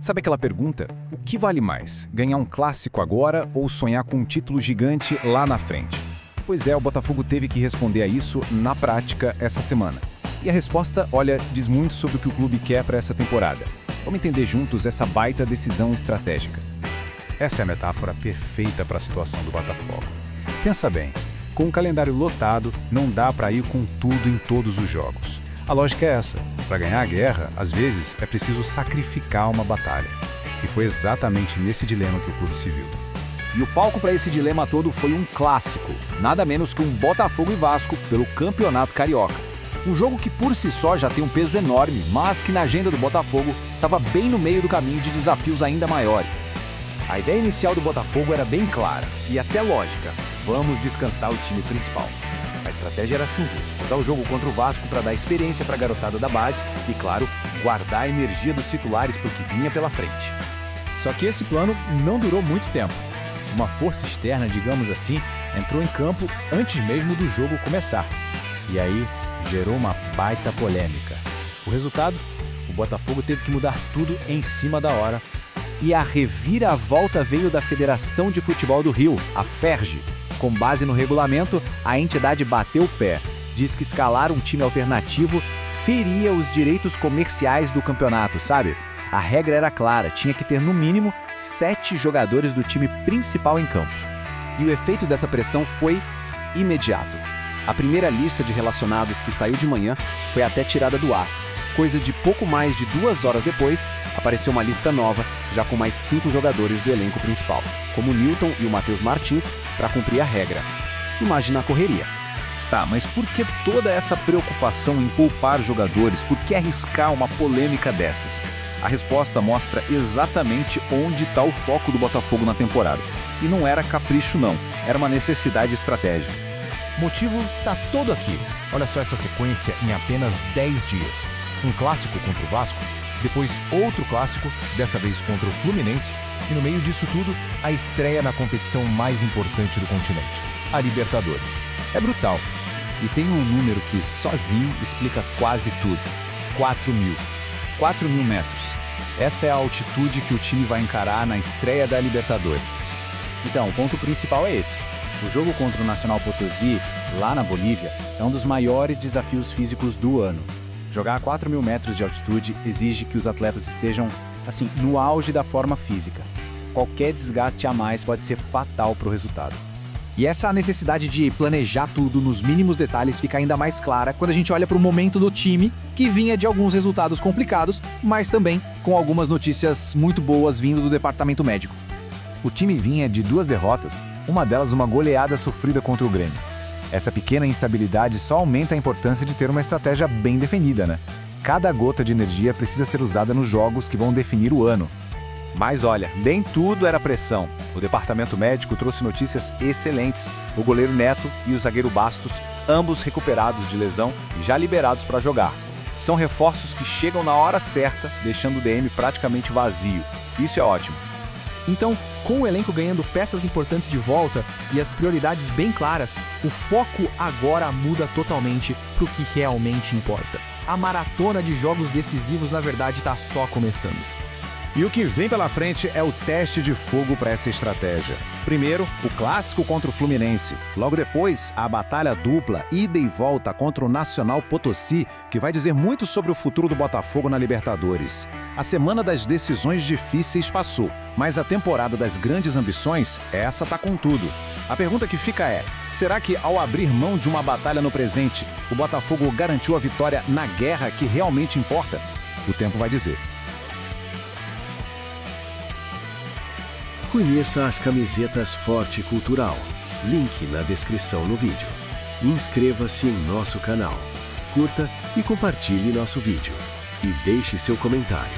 Sabe aquela pergunta? O que vale mais? Ganhar um clássico agora ou sonhar com um título gigante lá na frente? Pois é, o Botafogo teve que responder a isso na prática essa semana. E a resposta, olha, diz muito sobre o que o clube quer para essa temporada. Vamos entender juntos essa baita decisão estratégica. Essa é a metáfora perfeita para a situação do Botafogo. Pensa bem, com um calendário lotado, não dá para ir com tudo em todos os jogos. A lógica é essa: para ganhar a guerra, às vezes é preciso sacrificar uma batalha. E foi exatamente nesse dilema que o clube se viu. E o palco para esse dilema todo foi um clássico, nada menos que um Botafogo e Vasco pelo Campeonato Carioca. Um jogo que por si só já tem um peso enorme, mas que na agenda do Botafogo estava bem no meio do caminho de desafios ainda maiores. A ideia inicial do Botafogo era bem clara e até lógica: vamos descansar o time principal. A estratégia era simples: usar o jogo contra o Vasco para dar experiência para a garotada da base e, claro, guardar a energia dos titulares para o que vinha pela frente. Só que esse plano não durou muito tempo. Uma força externa, digamos assim, entrou em campo antes mesmo do jogo começar. E aí gerou uma baita polêmica. O resultado? O Botafogo teve que mudar tudo em cima da hora. E a reviravolta veio da Federação de Futebol do Rio, a FERJ. Com base no regulamento, a entidade bateu o pé. Diz que escalar um time alternativo feria os direitos comerciais do campeonato, sabe? A regra era clara: tinha que ter no mínimo 7 jogadores do time principal em campo. E o efeito dessa pressão foi imediato. A primeira lista de relacionados que saiu de manhã foi até tirada do ar. Coisa de pouco mais de 2 horas depois, apareceu uma lista nova, já com mais 5 jogadores do elenco principal, como o Newton e o Matheus Martins, para cumprir a regra. Imagina a correria. Tá, mas por que toda essa preocupação em poupar jogadores? Por que arriscar uma polêmica dessas? A resposta mostra exatamente onde está o foco do Botafogo na temporada. E não era capricho não, era uma necessidade estratégica. O motivo tá todo aqui. Olha só essa sequência em apenas 10 dias. Um clássico contra o Vasco, depois outro clássico, dessa vez contra o Fluminense, e no meio disso tudo, a estreia na competição mais importante do continente, a Libertadores. É brutal. E tem um número que sozinho explica quase tudo: 4.000. 4.000 metros. Essa é a altitude que o time vai encarar na estreia da Libertadores. Então, o ponto principal é esse. O jogo contra o Nacional Potosí, lá na Bolívia, é um dos maiores desafios físicos do ano. Jogar a 4.000 metros de altitude exige que os atletas estejam, assim, no auge da forma física. Qualquer desgaste a mais pode ser fatal para o resultado. E essa necessidade de planejar tudo nos mínimos detalhes fica ainda mais clara quando a gente olha para o momento do time, que vinha de alguns resultados complicados, mas também com algumas notícias muito boas vindo do departamento médico. O time vinha de 2 derrotas, uma delas uma goleada sofrida contra o Grêmio. Essa pequena instabilidade só aumenta a importância de ter uma estratégia bem definida, né? Cada gota de energia precisa ser usada nos jogos que vão definir o ano. Mas olha, nem tudo era pressão. O departamento médico trouxe notícias excelentes. O goleiro Neto e o zagueiro Bastos, ambos recuperados de lesão e já liberados para jogar. São reforços que chegam na hora certa, deixando o DM praticamente vazio. Isso é ótimo. Então, com o elenco ganhando peças importantes de volta e as prioridades bem claras, o foco agora muda totalmente para o que realmente importa. A maratona de jogos decisivos, na verdade, está só começando. E o que vem pela frente é o teste de fogo para essa estratégia. Primeiro, o clássico contra o Fluminense. Logo depois, a batalha dupla, ida e volta contra o Nacional Potosí, que vai dizer muito sobre o futuro do Botafogo na Libertadores. A semana das decisões difíceis passou, mas a temporada das grandes ambições, essa tá com tudo. A pergunta que fica é: será que ao abrir mão de uma batalha no presente, o Botafogo garantiu a vitória na guerra que realmente importa? O tempo vai dizer. Conheça as camisetas Forte Cultural. Link na descrição no vídeo. Inscreva-se em nosso canal. Curta e compartilhe nosso vídeo. E deixe seu comentário.